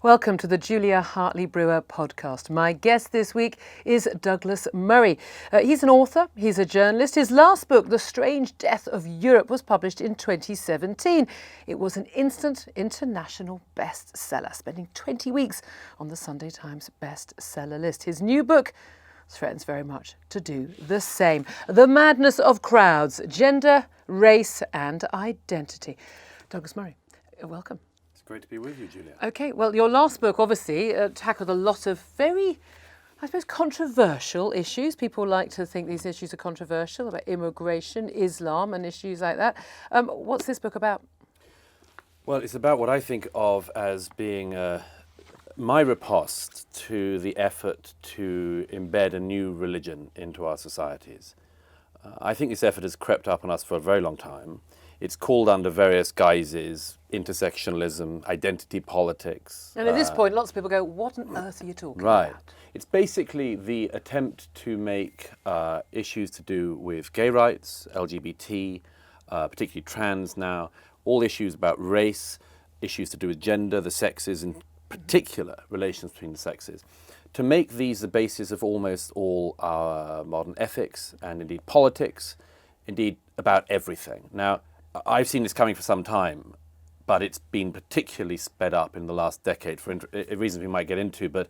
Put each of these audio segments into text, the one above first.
Welcome to the Julia Hartley Brewer podcast. My guest this week is Douglas Murray. He's an author, he's a journalist. His last book, The Strange Death of Europe, was published in 2017. It was an instant international bestseller, spending 20 weeks on the Sunday Times bestseller list. His new book threatens very much to do the same. The Madness of Crowds, Gender, Race and Identity. Douglas Murray, welcome. Great to be with you, Julia. Okay, well, your last book obviously tackled a lot of very, I suppose, controversial issues. People like to think these issues are controversial, about immigration, Islam and issues like that. What's this book about? Well, it's about what I think of as being my riposte to the effort to embed a new religion into our societies. I think this effort has crept up on us for a very long time. It's called under various guises, intersectionalism, identity politics. And at this point, lots of people go, what on earth are you talking Right. about? It's basically the attempt to make issues to do with gay rights, LGBT, particularly trans now, all issues about race, issues to do with gender, the sexes, in particular relations between the sexes, to make these the basis of almost all our modern ethics and indeed politics, indeed about everything. Now, I've seen this coming for some time, but it's been particularly sped up in the last decade for reasons we might get into. But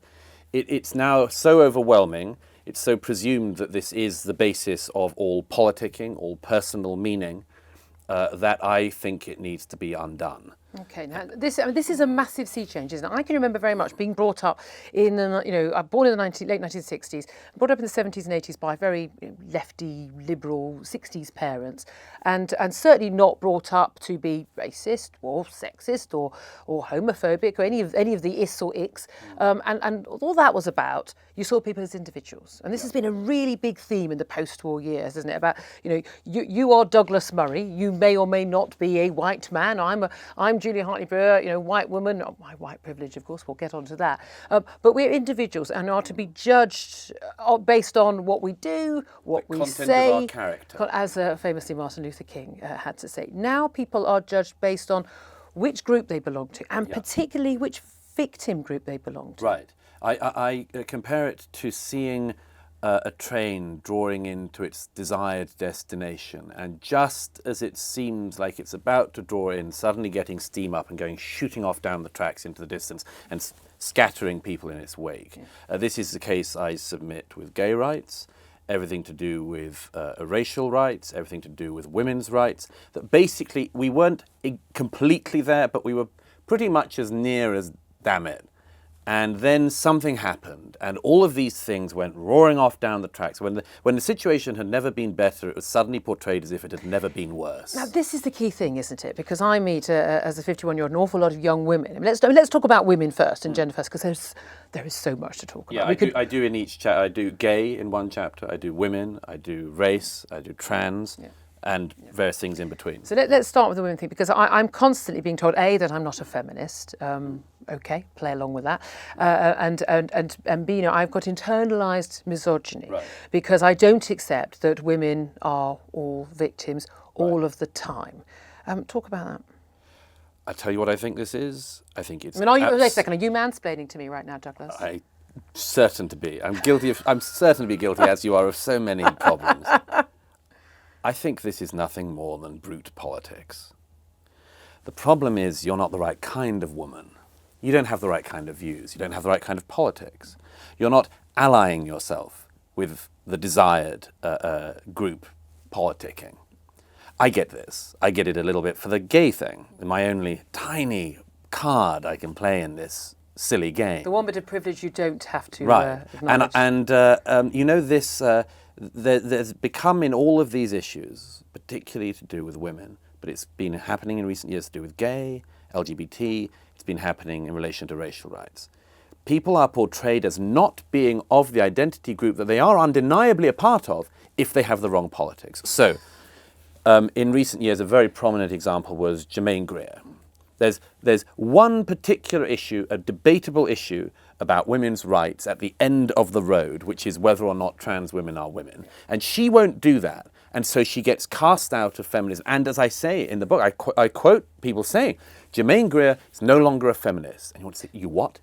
it's now so overwhelming, it's so presumed that this is the basis of all politicking, all personal meaning, that I think it needs to be undone. Okay, now this is a massive sea change, isn't it? I can remember very much being brought up in, I'm born in the late 1960s, brought up in the 70s and 80s by very lefty, liberal 60s parents, and certainly not brought up to be racist or sexist or homophobic or any of the is or icks. And all that was about, you saw people as individuals. And this has been a really big theme in the post-war years, isn't it? About, you are Douglas Murray, you may or may not be a white man, I'm Julia Hartley Brewer, white woman, my white privilege, of course, we'll get onto that. But we're individuals and are to be judged based on what we do, what we say. The content of our character. As famously Martin Luther King had to say. Now people are judged based on which group they belong to, and particularly which victim group they belong to. Right. I compare it to seeing a train drawing into its desired destination, and just as it seems like it's about to draw in, suddenly getting steam up and shooting off down the tracks into the distance and scattering people in its wake. This is the case, I submit, with gay rights, everything to do with racial rights, everything to do with women's rights, that basically we weren't completely there, but we were pretty much as near as damn it. And then something happened, and all of these things went roaring off down the tracks. When the situation had never been better, it was suddenly portrayed as if it had never been worse. Now, this is the key thing, isn't it? Because I meet, as a 51-year-old, an awful lot of young women. I mean, let's talk about women first and gender first, because there is so much to talk about. I do in each chapter. I do gay in one chapter, I do women, I do race, I do trans. And various things in between. So let's start with the women thing, because I'm constantly being told, A, that I'm not a feminist. Okay, play along with that. And B, I've got internalised misogyny, because I don't accept that women are all victims all of the time. Talk about that. I'll tell you what I think this is. I think it's... wait a second, are you mansplaining to me right now, Douglas? I'm certain to be. I'm certain to be guilty, as you are, of so many problems. I think this is nothing more than brute politics. The problem is you're not the right kind of woman. You don't have the right kind of views. You don't have the right kind of politics. You're not allying yourself with the desired group politicking. I get this. I get it a little bit for the gay thing. My only tiny card I can play in this silly game. The one bit of privilege you don't have to acknowledge. And this... There's become in all of these issues, particularly to do with women, but it's been happening in recent years to do with gay, LGBT, it's been happening in relation to racial rights. People are portrayed as not being of the identity group that they are undeniably a part of if they have the wrong politics. So, in recent years, a very prominent example was Germaine Greer. There's one particular issue, a debatable issue about women's rights at the end of the road, which is whether or not trans women are women. And she won't do that And so she gets cast out of feminism. And as I say in the book, I quote people saying, Germaine Greer is no longer a feminist. And you want to say, you what?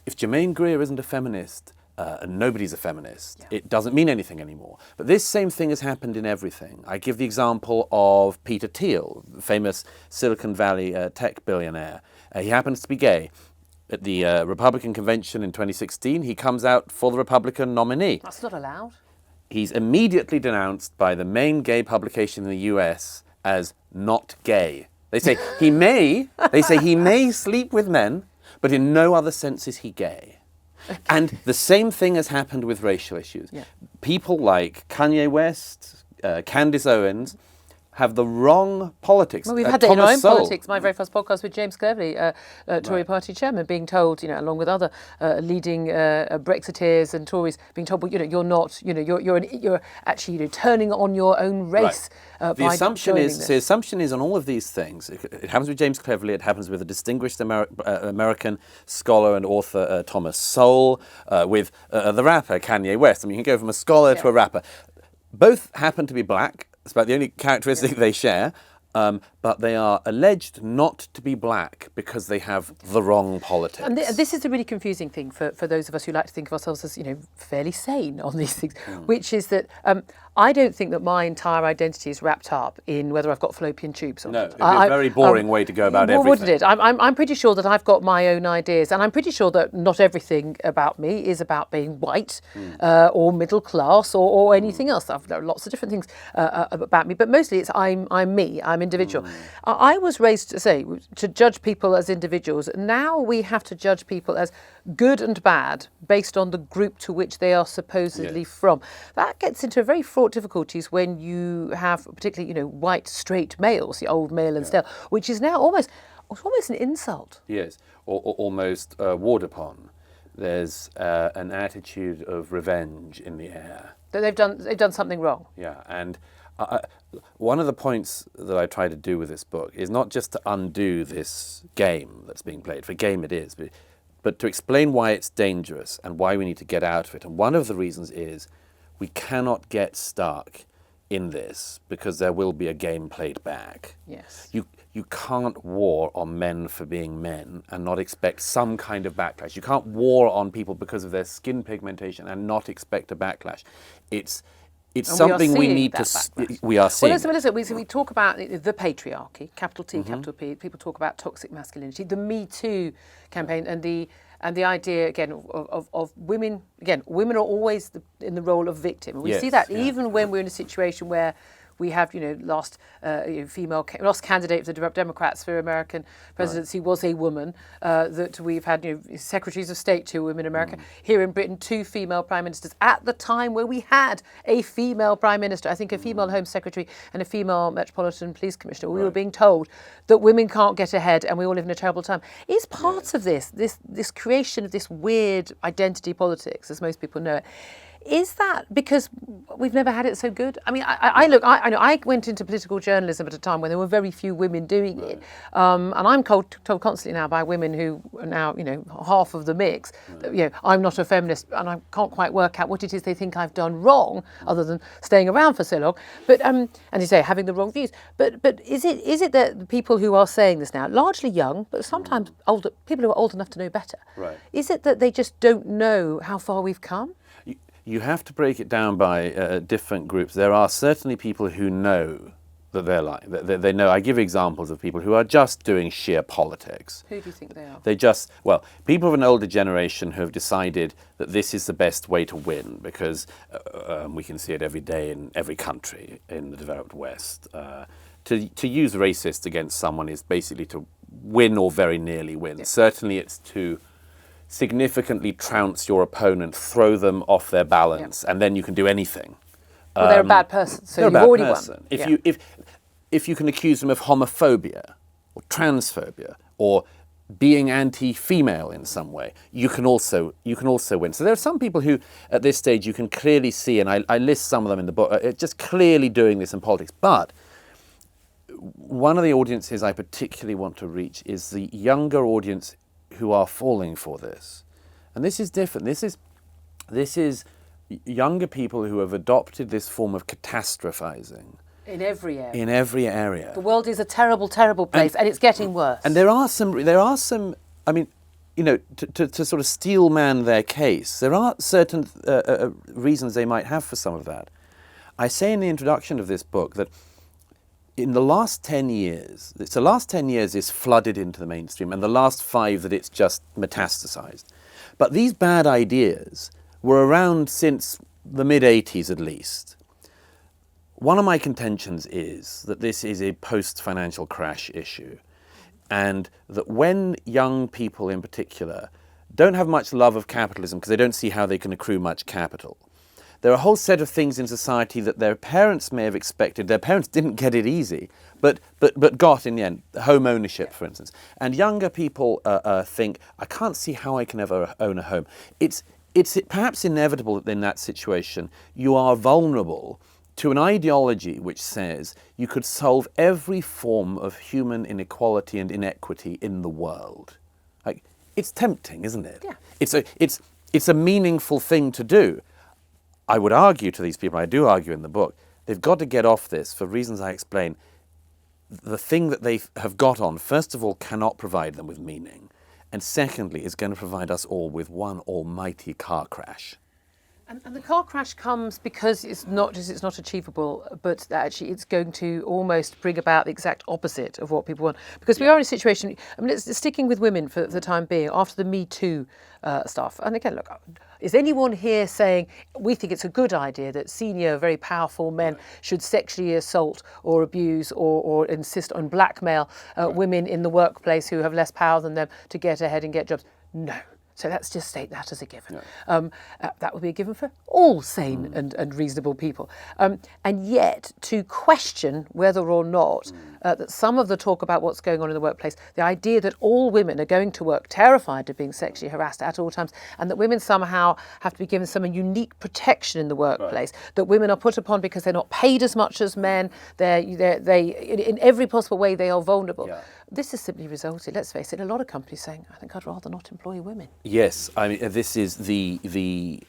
If Germaine Greer isn't a feminist, and nobody's a feminist, it doesn't mean anything anymore. But this same thing has happened in everything. I give the example of Peter Thiel, the famous Silicon Valley tech billionaire. He happens to be gay. At the Republican convention in 2016, he comes out for the Republican nominee. That's not allowed. He's immediately denounced by the main gay publication in the US as not gay. They say he may sleep with men, but in no other sense is he gay. Okay. And the same thing has happened with racial issues. Yeah. People like Kanye West, Candace Owens, have the wrong politics. Well, we've had that in our own politics. My very first podcast with James Cleverly, Tory party chairman, being told, along with other leading Brexiteers and Tories, being told, well, you're not, you're actually turning on your own race. Right. The assumption is on all of these things. It happens with James Cleverly. It happens with a distinguished American scholar and author Thomas Sowell, with the rapper Kanye West. I mean, you can go from a scholar to a rapper. Both happen to be black. It's about the only characteristic they share, but they are alleged not to be black because they have the wrong politics. And this is the really confusing thing for those of us who like to think of ourselves as, fairly sane on these things, which is that I don't think that my entire identity is wrapped up in whether I've got fallopian tubes or not. No, it'd be a very boring way to go about everything. Wouldn't it? I'm pretty sure that I've got my own ideas, and I'm pretty sure that not everything about me is about being white or middle class or anything else. There are lots of different things about me, but mostly it's I'm me, I'm individual. I was raised to judge people as individuals. Now we have to judge people as good and bad based on the group to which they are supposedly from. That gets into very fraught difficulties when you have particularly, white straight males, the old male and stale, which is now almost an insult. Yes, or almost warred upon. There's an attitude of revenge in the air. That they've done something wrong. Yeah, and one of the points that I try to do with this book is not just to undo this game that's being played, for game it is, but to explain why it's dangerous and why we need to get out of it. And one of the reasons is we cannot get stuck in this because there will be a game played back. Yes. You can't war on men for being men and not expect some kind of backlash. You can't war on people because of their skin pigmentation and not expect a backlash. It's something we need to. We are seeing. Well, listen, we talk about the patriarchy, capital T, capital P. People talk about toxic masculinity, the Me Too campaign, and the idea again of women. Again, women are always in the role of victim, and we see that even when we're in a situation where we have, last candidate for the Democrats for American presidency was a woman. That we've had, secretaries of state, 2 women in America. Here in Britain, 2 female prime ministers at the time where we had a female prime minister. I think a female home secretary and a female metropolitan police commissioner. We were being told that women can't get ahead and we all live in a terrible time. Is part of this creation of this weird identity politics, as most people know it. Is that because we've never had it so good? I mean, I went into political journalism at a time when there were very few women doing it. And I'm told constantly now by women who are now, half of the mix, that, I'm not a feminist and I can't quite work out what it is they think I've done wrong other than staying around for so long. But, and you say, having the wrong views. But is it that the people who are saying this now, largely young, but sometimes older, people who are old enough to know better, is it that they just don't know how far we've come? You have to break it down by different groups. There are certainly people who know that they're lying. They know. I give examples of people who are just doing sheer politics. Who do you think they are? People of an older generation who have decided that this is the best way to win because we can see it every day in every country in the developed West. To use racist against someone is basically to win or very nearly win. Yeah. Certainly it's to significantly trounce your opponent, throw them off their balance, and then you can do anything. Well, they're a bad person, so you've already won. If you can accuse them of homophobia or transphobia or being anti-female in some way, you can also win. So there are some people who, at this stage, you can clearly see, and I list some of them in the book, just clearly doing this in politics. But one of the audiences I particularly want to reach is the younger audience who are falling for this. And this is different. This is younger people who have adopted this form of catastrophizing. In every area. In every area. The world is a terrible, terrible place, and it's getting worse. And there are some. I mean, you know, to sort of steel man their case, there are certain reasons they might have for some of that. I say in the introduction of this book that in the last 10 years, the last 10 years is flooded into the mainstream, and the last 5 that it's just metastasized. But these bad ideas were around since the mid-80s at least. One of my contentions is that this is a post-financial crash issue, and that when young people in particular don't have much love of capitalism because they don't see how they can accrue much capital, there are a whole set of things in society that their parents may have expected. Their parents didn't get it easy, but got in the end. Home ownership, for instance. And younger people think, I can't see how I can ever own a home. It's perhaps inevitable that in that situation you are vulnerable to an ideology which says you could solve every form of human inequality and inequity in the world. Like, it's tempting, isn't it? Yeah. It's a meaningful thing to do. I would argue to these people, I do argue in the book, they've got to get off this for reasons I explain. The thing that they have got on, first of all, cannot provide them with meaning. And secondly, is going to provide us all with one almighty car crash. And the car crash comes because it's not just it's not achievable, but actually it's going to almost bring about the exact opposite of what people want. Because we are in a situation, I mean, it's sticking with women for the time being, after the Me Too stuff. And again, look, is anyone here saying we think it's a good idea that senior, very powerful men should sexually assault or abuse or insist on blackmail women in the workplace who have less power than them to get ahead and get jobs? No. So let's just state that as a given. Yeah. That would be a given for all sane and reasonable people. And yet, to question whether or not that some of the talk about what's going on in the workplace, the idea that all women are going to work terrified of being sexually harassed at all times, and that women somehow have to be given some unique protection in the workplace, that women are put upon because they're not paid as much as men, they in every possible way they are vulnerable. Yeah. This has simply resulted, let's face it, a lot of companies saying, I think I'd rather not employ women. Yes, I mean, this is the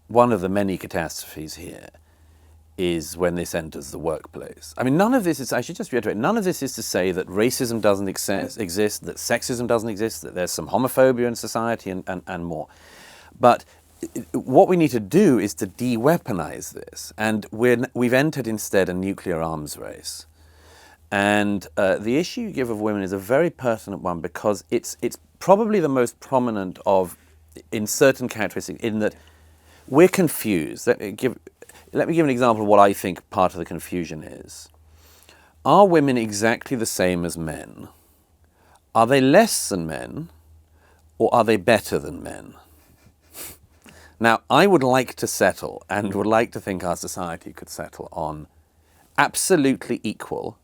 one of the many catastrophes here is when this enters the workplace. I mean, none of this is, I should just reiterate, none of this is to say that racism doesn't exist, that sexism doesn't exist, that there's some homophobia in society and more. But what we need to do is to de-weaponize this. And we've entered instead a nuclear arms race. And the issue you give of women is a very pertinent one because it's probably the most prominent in certain characteristics, in that we're confused. Let me give an example of what I think part of the confusion is. Are women exactly the same as men? Are they less than men, or are they better than men? Now, I would like to settle, and would like to think our society could settle on absolutely equal,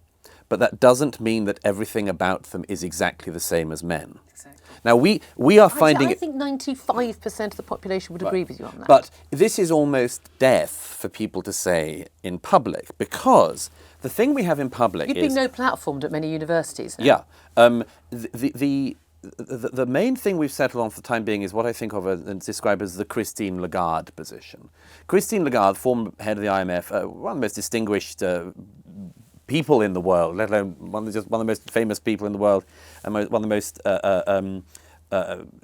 but that doesn't mean that everything about them is exactly the same as men. Exactly. Now, we are finding... I think 95% of the population would agree with you on that. But this is almost death for people to say in public, because the thing we have in public You'd be no platformed at many universities now. Yeah. The main thing we've settled on for the time being is what I think of and describe as the Christine Lagarde position. Christine Lagarde, former head of the IMF, one of the most distinguished people in the world, let alone one of the most famous people in the world, and one of the most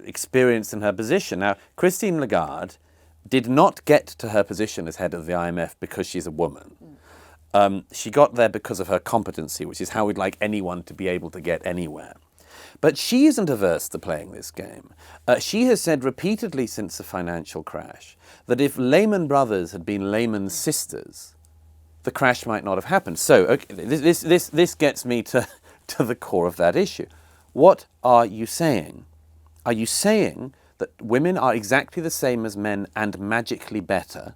experienced in her position. Now, Christine Lagarde did not get to her position as head of the IMF because she's a woman. She got there because of her competency, which is how we'd like anyone to be able to get anywhere. But she isn't averse to playing this game. She has said repeatedly since the financial crash that if Lehman Brothers had been Lehman sisters, the crash might not have happened. So okay, this gets me to the core of that issue. What are you saying? Are you saying that women are exactly the same as men and magically better?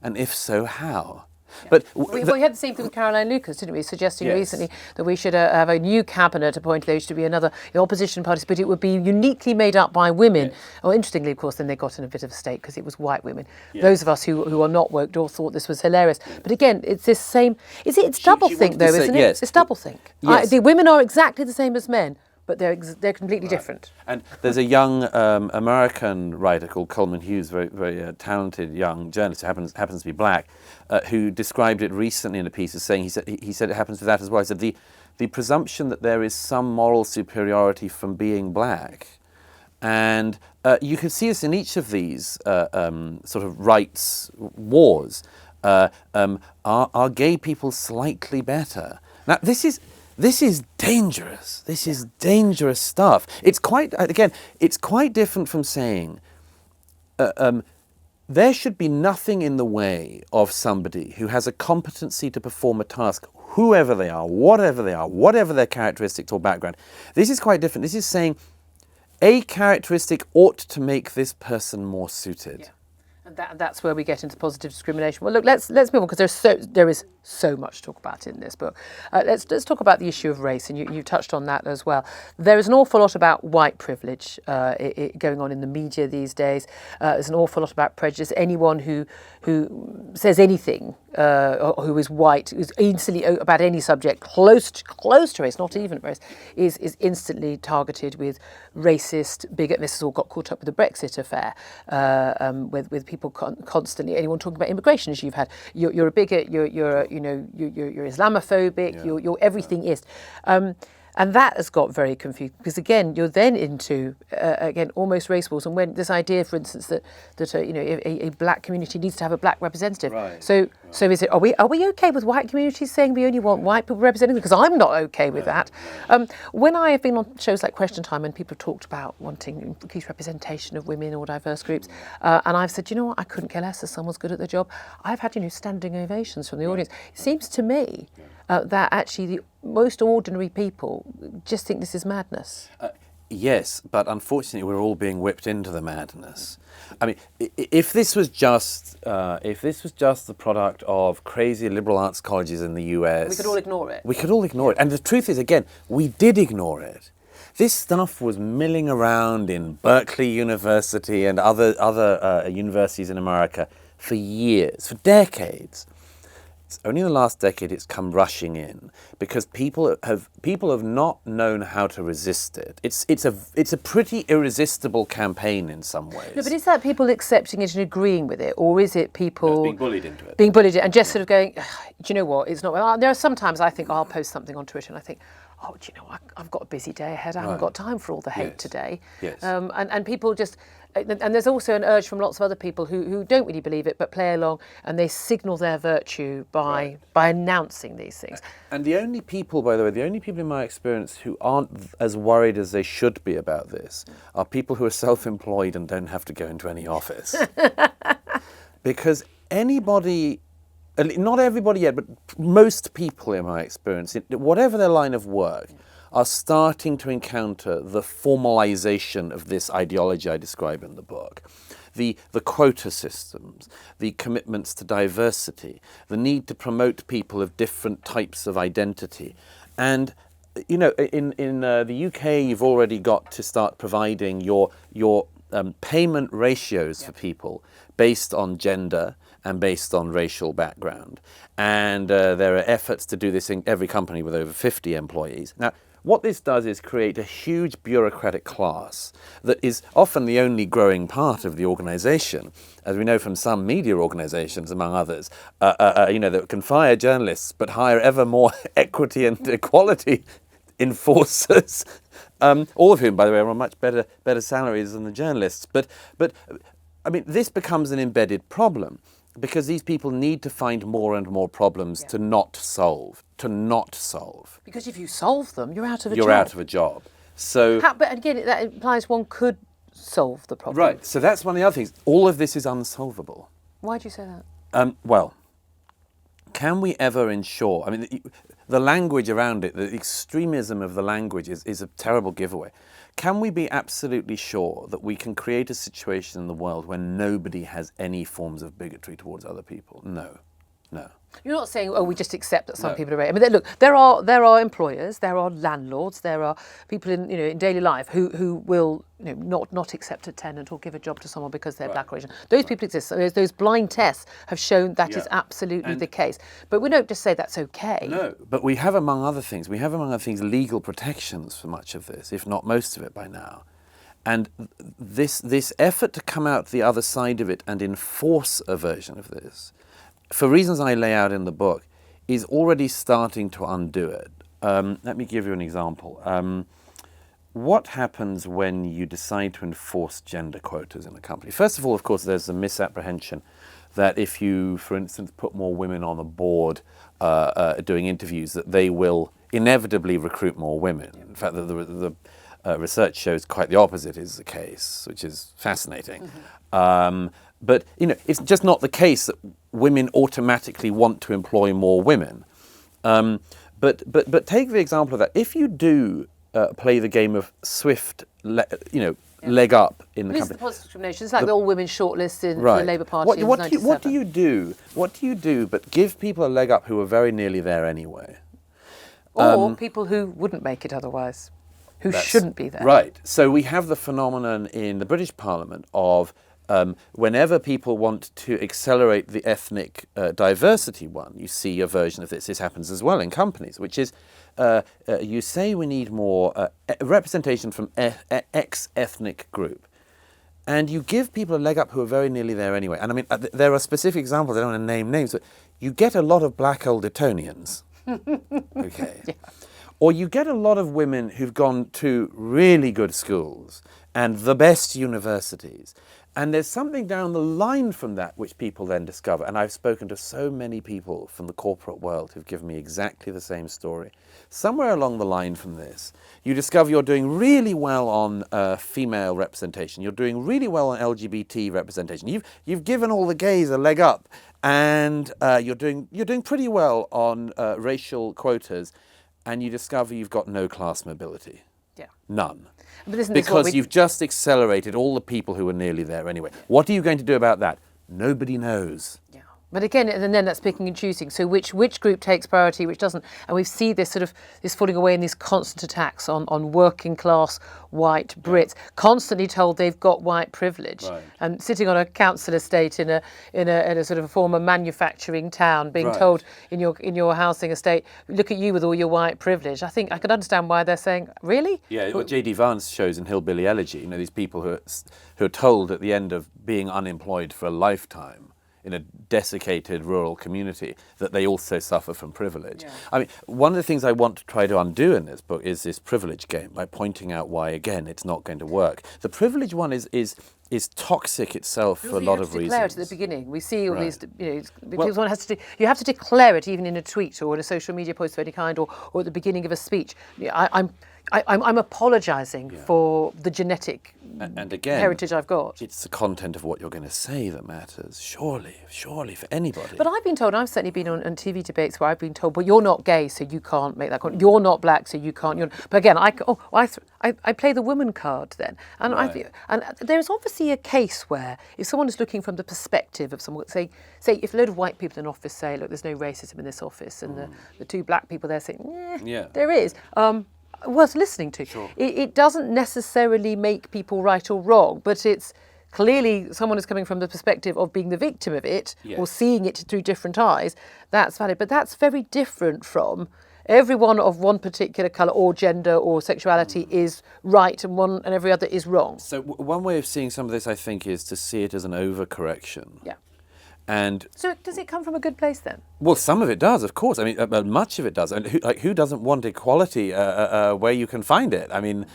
And if so, how? Yeah. But we had the same thing with Caroline Lucas, didn't we? Suggesting recently that we should have a new cabinet appointed. There should be another opposition party, but it would be uniquely made up by women. Yes. Well, interestingly, of course, then they got in a bit of a state because it was white women. Yes. Those of us who are not woke all thought this was hilarious. But again, it's this same. It's doublethink, though, isn't it? Yes. It's doublethink. Yes. The women are exactly the same as men. but they're completely different. And there's a young American writer called Coleman Hughes, very talented young journalist who happens to be black, who described it recently in a piece as saying, he said it happens with that as well. He said the presumption that there is some moral superiority from being black, and you can see this in each of these sort of rights wars. Are gay people slightly better? Now this is dangerous. This is dangerous stuff. It's quite different from saying there should be nothing in the way of somebody who has a competency to perform a task, whoever they are, whatever their characteristics or background. This is quite different. This is saying a characteristic ought to make this person more suited. Yeah. And that's where we get into positive discrimination. Well, look, let's move on, because there is so much to talk about in this book. Let's talk about the issue of race, and you touched on that as well. There is an awful lot about white privilege going on in the media these days. There's an awful lot about prejudice. Anyone who says anything or who is white, who's instantly about any subject close to race, not even race, is instantly targeted with racist, bigot. This has all got caught up with the Brexit affair, with people constantly. Anyone talking about immigration, as you've had, you're a bigot. You're Islamophobic. You're everything is. And that has got very confused, because again you're then into almost race wars, and when this idea, for instance, that a black community needs to have a black representative. Right. So is it are we okay with white communities saying we only want white people representing them? Because I'm not okay with that. When I have been on shows like Question Time and people have talked about wanting increased representation of women or diverse groups, and I've said, you know what, I couldn't care less if someone's good at the job. I've had standing ovations from the audience. It seems to me that actually the most ordinary people just think this is madness. Yes, but unfortunately we're all being whipped into the madness. I mean, if this was just the product of crazy liberal arts colleges in the US, we could all ignore it. We could all ignore it. And the truth is, again, we did ignore it. This stuff was milling around in Berkeley University and other universities in America for years, for decades. It's only in the last decade it's come rushing in, because people have not known how to resist it. It's a pretty irresistible campaign in some ways. No, but is that people accepting it and agreeing with it, or is it people being bullied into it? Being bullied and just sort of going, do you know what? It's not. There are sometimes I think I'll post something on Twitter and I think, oh, do you know, I've got a busy day ahead. I haven't got time for all the hate today. Yes. And people just. And there's also an urge from lots of other people who don't really believe it but play along, and they signal their virtue by announcing these things. And the only people, by the way, in my experience who aren't as worried as they should be about this are people who are self-employed and don't have to go into any office. Because anybody, not everybody yet, but most people in my experience, whatever their line of work, are starting to encounter the formalization of this ideology I describe in the book. The quota systems, the commitments to diversity, the need to promote people of different types of identity. And, you know, in the UK, you've already got to start providing your payment ratios for people based on gender and based on racial background. And there are efforts to do this in every company with over 50 employees. Now, what this does is create a huge bureaucratic class that is often the only growing part of the organisation, as we know from some media organisations, among others, that can fire journalists but hire ever more equity and equality enforcers, all of whom, by the way, are on much better salaries than the journalists. But I mean, this becomes an embedded problem, because these people need to find more and more problems to not solve. Because if you solve them, you're out of a job. You're out of a job. So, but again, that implies one could solve the problem. Right. So that's one of the other things. All of this is unsolvable. Why do you say that? Well, can we ever ensure? I mean, the language around it, the extremism of the language is a terrible giveaway. Can we be absolutely sure that we can create a situation in the world where nobody has any forms of bigotry towards other people? No. You're not saying, we just accept that some people are. I mean, look, there are employers, there are landlords, there are people in daily life who will not accept a tenant or give a job to someone because they're black or Asian. Those people exist. So those blind tests have shown that is absolutely the case. But we don't just say that's okay. No, but we have among other things legal protections for much of this, if not most of it by now. And this effort to come out the other side of it and enforce a version of this, for reasons I lay out in the book, is already starting to undo it. Let me give you an example. What happens when you decide to enforce gender quotas in a company? First of all, of course, there's a misapprehension that if you, for instance, put more women on a board doing interviews, that they will inevitably recruit more women. In fact, the research shows quite the opposite is the case, which is fascinating. But it's just not the case that women automatically want to employ more women. But take the example of that. If you do play the game of swift, leg up in the company. This is the positive discrimination. It's like the all-women shortlist in Right. the Labour Party in What 1997. do you do? What do you do but give people a leg up who are very nearly there anyway? Or people who wouldn't make it otherwise, who shouldn't be there. Right. So we have the phenomenon in the British Parliament of whenever people want to accelerate the ethnic diversity one, you see a version of this. This happens as well in companies, which is you say we need more representation from X ethnic group. And you give people a leg up who are very nearly there anyway. And I mean, there are specific examples, I don't want to name names, but you get a lot of black old Etonians. Okay. Yeah. Or you get a lot of women who've gone to really good schools and the best universities. And there's something down the line from that which people then discover. And I've spoken to so many people from the corporate world who've given me exactly the same story. Somewhere along the line from this, you discover you're doing really well on female representation. You're doing really well on LGBT representation. You've given all the gays a leg up, and you're doing pretty well on racial quotas, and you discover you've got no class mobility. Yeah. None. But Because you've just accelerated all the people who were nearly there anyway. What are you going to do about that? Nobody knows. Yeah. But again, and then that's picking and choosing. So which group takes priority, which doesn't? And we see this this falling away in these constant attacks on working class white Brits, constantly told they've got white privilege, Right. and sitting on a council estate in a sort of a former manufacturing town, being Right. told in your housing estate, look at you with all your white privilege. I think I could understand why they're saying, really? Yeah, what J.D. Vance shows in Hillbilly Elegy, these people who are told at the end of being unemployed for a lifetime in a desiccated rural community that they also suffer from privilege. Yeah. I mean, one of the things I want to try to undo in this book is this privilege game by pointing out why, again, it's not going to work. The privilege one is toxic itself for a lot of reasons. You have to declare it at the beginning. We see all these, Well, you have to declare it even in a tweet or in a social media post of any kind or at the beginning of a speech. I'm apologising for the genetic and again, heritage I've got. It's the content of what you're going to say that matters, surely for anybody. But I've been told, I've certainly been on TV debates where I've been told, well, you're not gay, so you can't make that comment. You're not black, so you can't. But again, I play the woman card then. And Right. and there's obviously a case where if someone is looking from the perspective of someone, say if a load of white people in an office say, look, there's no racism in this office, and the two black people there say, there is. Worth listening to. Sure. It doesn't necessarily make people right or wrong, but it's clearly someone is coming from the perspective of being the victim of it or seeing it through different eyes. That's valid, but that's very different from everyone of one particular colour or gender or sexuality is right and every other is wrong. So one way of seeing some of this, I think, is to see it as an overcorrection. Yeah. And so does it come from a good place then? Well, some of it does, of course. I mean, much of it does. And who doesn't want equality where you can find it? I mean,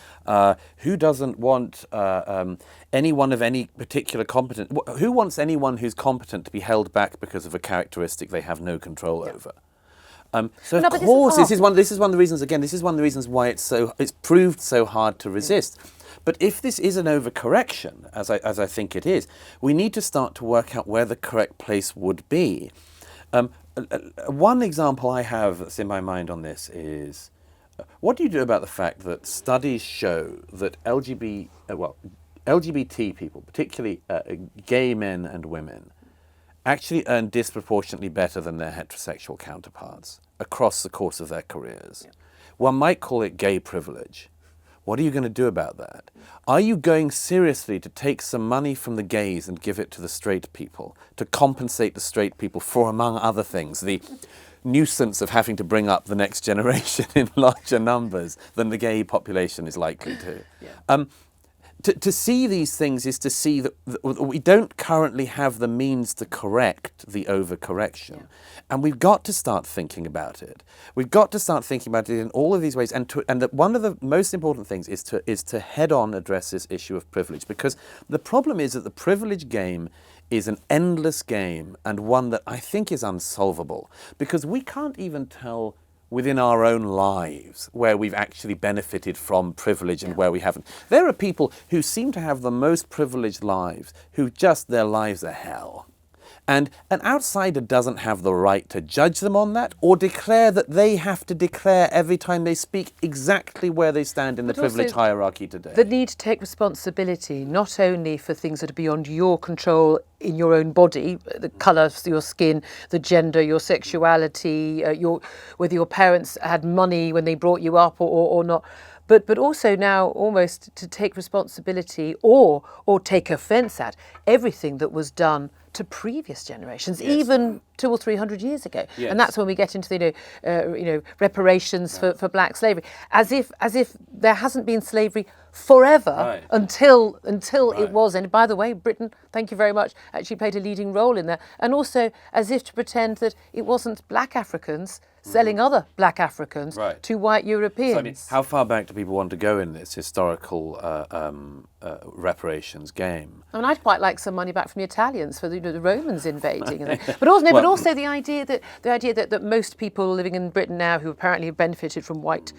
who doesn't want anyone of any particular competence? Who wants anyone who's competent to be held back because of a characteristic they have no control over? So of course, this is one of the reasons. Again, this is one of the reasons why it's proved so hard to resist. But if this is an overcorrection, as I think it is, we need to start to work out where the correct place would be. One example I have that's in my mind on this is, what do you do about the fact that studies show that LGBT people, particularly gay men and women, actually earn disproportionately better than their heterosexual counterparts across the course of their careers? Yeah. One might call it gay privilege. What are you going to do about that? Are you going seriously to take some money from the gays and give it to the straight people to compensate the straight people for, among other things, the nuisance of having to bring up the next generation in larger numbers than the gay population is likely to? Yeah. To see these things is to see that we don't currently have the means to correct the overcorrection. Yeah. And we've got to start thinking about it. We've got to start thinking about it in all of these ways. And that one of the most important things is to head-on address this issue of privilege. Because the problem is that the privilege game is an endless game, and one that I think is unsolvable. Because we can't even tell within our own lives where we've actually benefited from privilege and where we haven't. There are people who seem to have the most privileged lives, who just, their lives are hell. And an outsider doesn't have the right to judge them on that or declare that they have to declare every time they speak exactly where they stand in the privilege hierarchy today. The need to take responsibility not only for things that are beyond your control in your own body, the colour of your skin, the gender, your sexuality, whether your parents had money when they brought you up or not. But also now almost to take responsibility or take offence at everything that was done to previous generations, yes, even 200 or 300 years ago. Yes. And that's when we get into the reparations for black slavery, as if there hasn't been slavery forever, right, until right, it was. And by the way, Britain, thank you very much, actually played a leading role in that. And also as if to pretend that it wasn't black Africans selling other black Africans, right, to white Europeans. So, I mean, how far back do people want to go in this historical reparations game? I mean, I'd quite like some money back from the Italians for the Romans invading, but also the idea that most people living in Britain now who apparently have benefited from white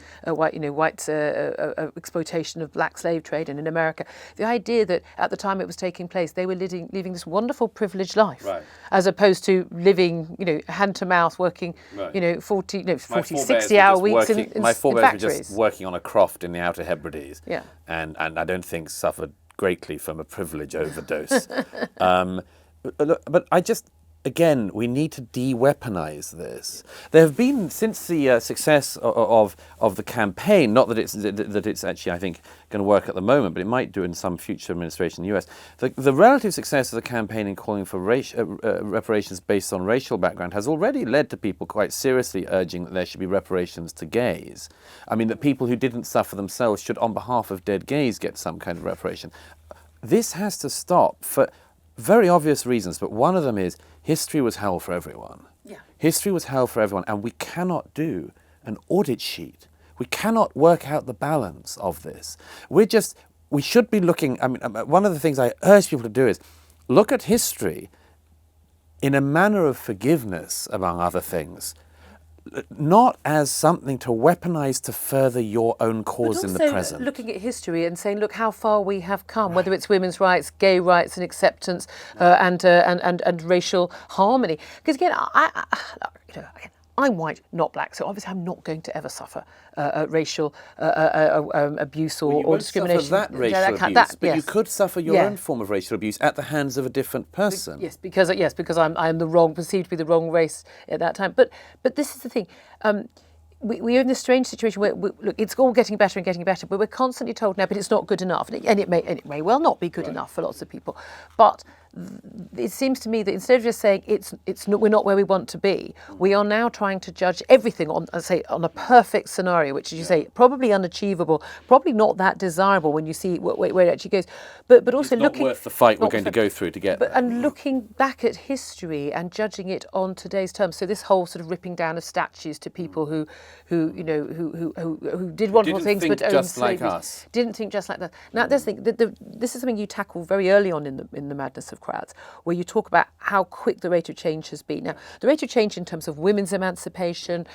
exploitation of black slave trade, and in America, the idea that at the time it was taking place, they were living this wonderful privileged life, right, as opposed to living, hand to mouth, working, right, 60-hour weeks in factories. My forebears were just working on a croft in the Outer Hebrides, yeah, and I don't think suffered greatly from a privilege overdose. But I just, again, we need to de-weaponize this. There have been, since the success of the campaign, not that it's actually, I think, going to work at the moment, but it might do in some future administration in the US, the relative success of the campaign in calling for reparations based on racial background has already led to people quite seriously urging that there should be reparations to gays. I mean, that people who didn't suffer themselves should, on behalf of dead gays, get some kind of reparation. This has to stop for very obvious reasons, but one of them is history was hell for everyone. Yeah. History was hell for everyone, and we cannot do an audit sheet. We cannot work out the balance of this. We should be looking, I mean, one of the things I urge people to do is look at history in a manner of forgiveness, among other things, not as something to weaponize to further your own cause in the present. Looking at history and saying, look how far we have come, right, whether it's women's rights, gay rights and acceptance, and racial harmony. Because again, I'm white, not black, so obviously I'm not going to ever suffer racial abuse or discrimination. You won't suffer that racial abuse, but yes, you could suffer your own form of racial abuse at the hands of a different person. Yes, because I'm perceived to be the wrong race at that time. But this is the thing. We're in this strange situation where, look, it's all getting better and getting better, but we're constantly told now, but it's not good enough. And it may well not be good, right, enough for lots of people. But it seems to me that instead of just saying we're not where we want to be, we are now trying to judge everything on a perfect scenario, which, as you say, probably unachievable, probably not that desirable when you see where it actually goes. But also it's not worth the fight we're going to go through to get there. And looking back at history and judging it on today's terms. So this whole sort of ripping down of statues to people who did wonderful things, but owned slaves, didn't think just like that. Now, this is something you tackle very early on in the Madness of Crowds, where you talk about how quick the rate of change has been. Now, the rate of change in terms of women's emancipation,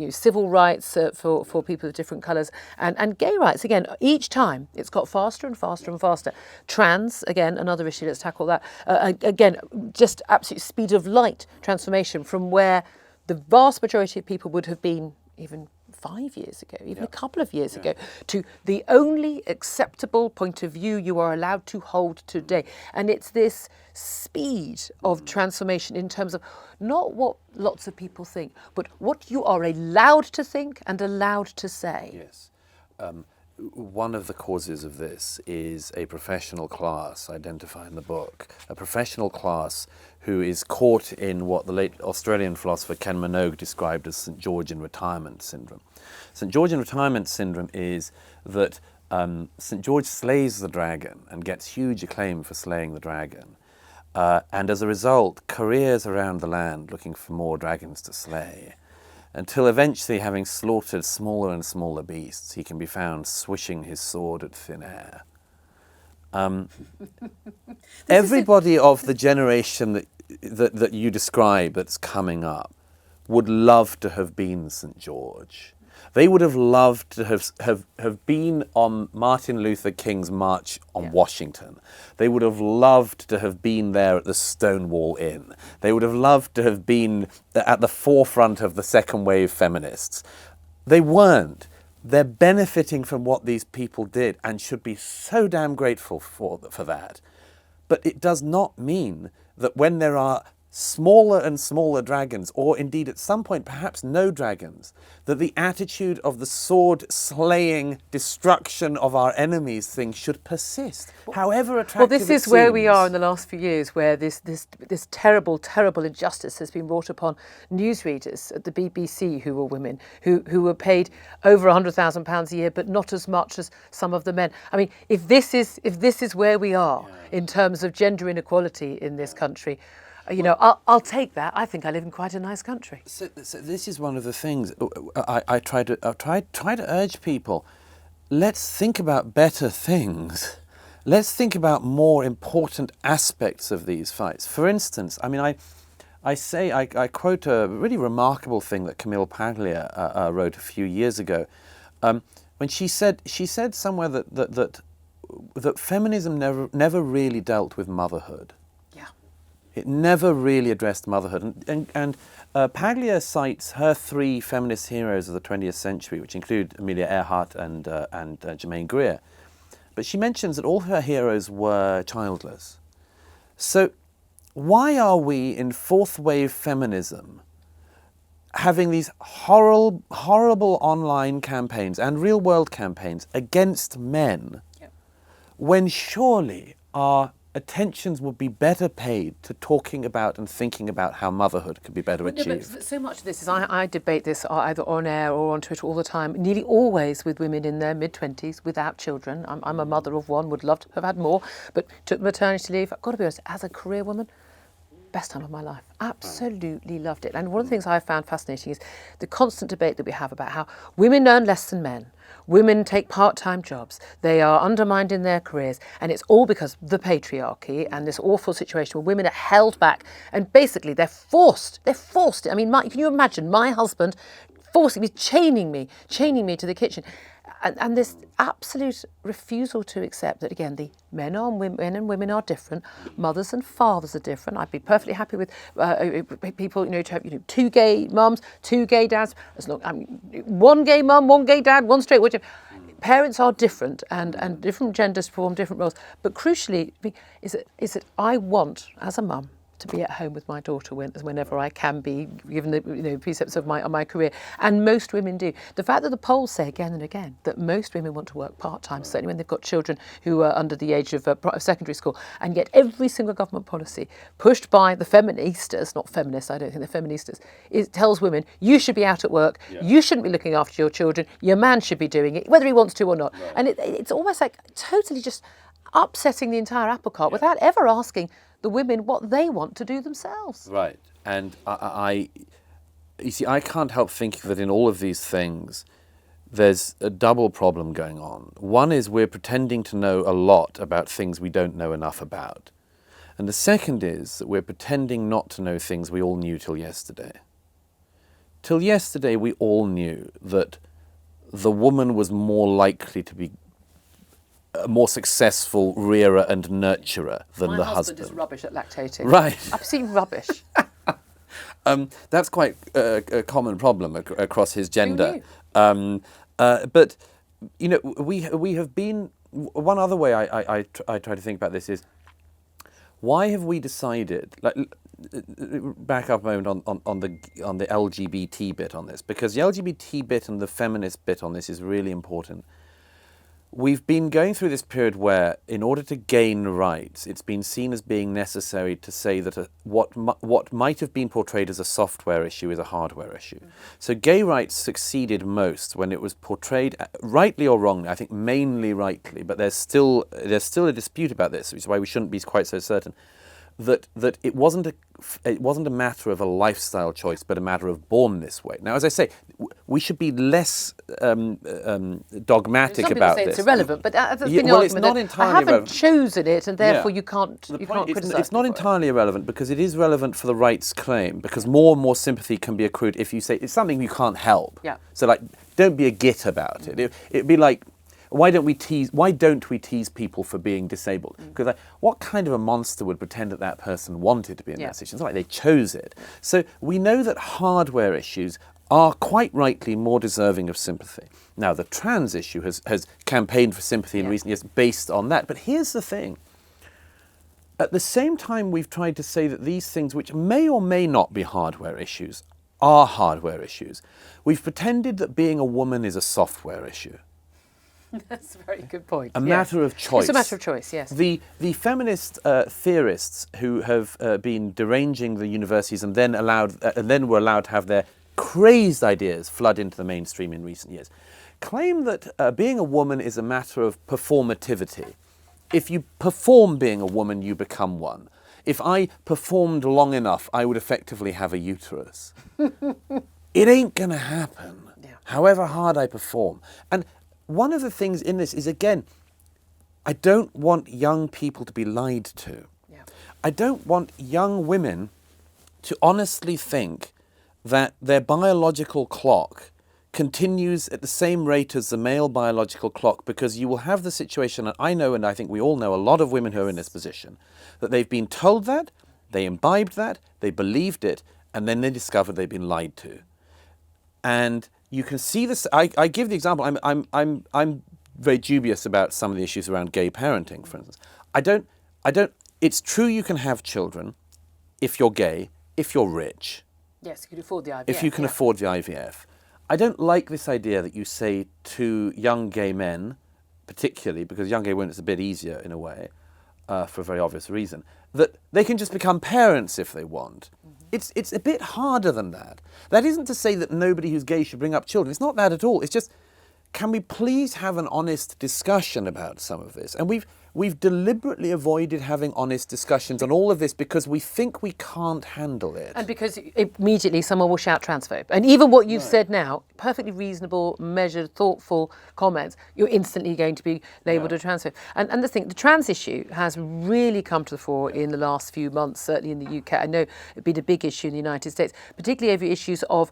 civil rights for people of different colours, and gay rights, again, each time it's got faster and faster and faster. Trans, again, another issue, let's tackle that. Again, just absolute speed of light transformation from where the vast majority of people would have been even 5 years ago, even a couple of years ago, to the only acceptable point of view you are allowed to hold today. And it's this speed of transformation in terms of not what lots of people think, but what you are allowed to think and allowed to say. Yes. one of the causes of this is a professional class, identified in the book, a professional class who is caught in what the late Australian philosopher Ken Minogue described as St. Georgian retirement syndrome. St. Georgian retirement syndrome is that St. George slays the dragon and gets huge acclaim for slaying the dragon. And as a result, careers around the land looking for more dragons to slay, until eventually, having slaughtered smaller and smaller beasts, he can be found swishing his sword at thin air. Everybody of the generation that you describe that's coming up would love to have been St. George. They would have loved to have been on Martin Luther King's march on Washington. They would have loved to have been there at the Stonewall Inn. They would have loved to have been at the forefront of the second wave feminists. They weren't. They're benefiting from what these people did and should be so damn grateful for that. But it does not mean that when there are smaller and smaller dragons, or indeed at some point perhaps no dragons, that the attitude of the sword-slaying destruction of our enemies thing should persist, however attractive Well, this it is where we seems. are in the last few years, where this terrible, terrible injustice has been wrought upon newsreaders at the BBC who were women, who were paid over £100,000 a year, but not as much as some of the men. I mean, if this is where we are in terms of gender inequality in this country, you know, I'll take that. I think I live in quite a nice country. So this is one of the things I try to urge people. Let's think about better things. Let's think about more important aspects of these fights. For instance, I mean, I quote a really remarkable thing that Camille Paglia wrote a few years ago, when she said somewhere that feminism never really dealt with motherhood. It never really addressed motherhood. And Paglia cites her three feminist heroes of the 20th century, which include Amelia Earhart and Germaine Greer. But she mentions that all her heroes were childless. So why are we in fourth wave feminism having these horrible online campaigns and real world campaigns against men, when surely our attentions would be better paid to talking about and thinking about how motherhood could be better achieved? But so much of this is, I debate this either on air or on Twitter all the time, nearly always with women in their mid-20s without children. I'm a mother of one, would love to have had more, but took maternity leave. I've got to be honest, as a career woman, best time of my life. Absolutely loved it. And one of the things I found fascinating is the constant debate that we have about how women earn less than men. Women take part-time jobs. They are undermined in their careers. And it's all because of the patriarchy and this awful situation where women are held back. And basically they're forced. I mean, can you imagine my husband forcing me, chaining me to the kitchen? And this absolute refusal to accept that, again, the men and women are different, mothers and fathers are different. I'd be perfectly happy with people, to have, 2 gay mums, 2 gay dads, as long, one gay mum, 1 gay dad, 1 straight, whichever. Parents are different, and different genders perform different roles. But crucially, is that I want, as a mum, to be at home with my daughter whenever I can be, given the precepts of my career, and most women do. The fact that the polls say again and again that most women want to work part-time, certainly when they've got children who are under the age of secondary school, and yet every single government policy pushed by the feministas, not feminists, I don't think they're feministas, it tells women you should be out at work, you shouldn't be looking after your children, your man should be doing it, whether he wants to or not. Right. And it's almost like totally just upsetting the entire apple cart without ever asking the women what they want to do themselves. Right. And you see, I can't help thinking that in all of these things, there's a double problem going on. One is we're pretending to know a lot about things we don't know enough about. And the second is that we're pretending not to know things we all knew till yesterday. Till yesterday, we all knew that the woman was more likely to be a more successful rearer and nurturer than the husband. My husband is rubbish at lactating. Right. Absolutely rubbish. That's quite a common problem across his gender. But, we have been... One other way I try to think about this is, why have we decided... back up a moment on the LGBT bit on this, because the LGBT bit and the feminist bit on this is really important. we've been going through this period where, in order to gain rights, it's been seen as being necessary to say that what might have been portrayed as a software issue is a hardware issue. So gay rights succeeded most when it was portrayed, rightly or wrongly, I think mainly rightly, but there's still a dispute about this, which is why we shouldn't be quite so certain, that it wasn't a matter of a lifestyle choice, but a matter of born this way. Now, as I say, we should be less dogmatic about this. It's irrelevant, but that's been the well, argument. it's not that entirely I haven't irrelevant. chosen it, and therefore Yeah. you can't criticise. It's not entirely irrelevant because it is relevant for the rights claim, because more and more sympathy can be accrued if you say it's something you can't help. Yeah. So, like, don't be a git about it. It'd be like, why don't we tease people for being disabled? Because like, what kind of a monster would pretend that person wanted to be in that situation? It's not like they chose it. So we know that hardware issues are quite rightly more deserving of sympathy. Now, the trans issue has campaigned for sympathy in recent years based on that. But here's the thing. At the same time, we've tried to say that these things, which may or may not be hardware issues, are hardware issues. We've pretended that being a woman is a software issue. That's a very good point. A matter of choice. It's a matter of choice, yes. The feminist theorists who have been deranging the universities and then were allowed to have their crazed ideas flood into the mainstream in recent years, claim that being a woman is a matter of performativity. If you perform being a woman, you become one. If I performed long enough, I would effectively have a uterus. It ain't going to happen, however hard I perform. And one of the things in this is, again, I don't want young people to be lied to. Yeah. I don't want young women to honestly think that their biological clock continues at the same rate as the male biological clock, because you will have the situation, and I know, and I think we all know, a lot of women who are in this position, that they've been told that, they imbibed that, they believed it, and then they discovered they've been lied to. And you can see this. I give the example. I'm very dubious about some of the issues around gay parenting, for instance. I don't. It's true you can have children if you're gay, if you're rich. Yes, you can afford the IVF. If you can afford the IVF. I don't like this idea that you say to young gay men, particularly because young gay women it's a bit easier in a way, for a very obvious reason, that they can just become parents if they want. It's a bit harder than that. That isn't to say that nobody who's gay should bring up children. It's not that at all. It's just, can we please have an honest discussion about some of this? And we've deliberately avoided having honest discussions on all of this because we think we can't handle it. And because immediately someone will shout transphobe. And even what you've said now, perfectly reasonable, measured, thoughtful comments, you're instantly going to be labelled a transphobe. And the thing, the trans issue has really come to the fore in the last few months, certainly in the UK. I know it's been a big issue in the United States, particularly over issues of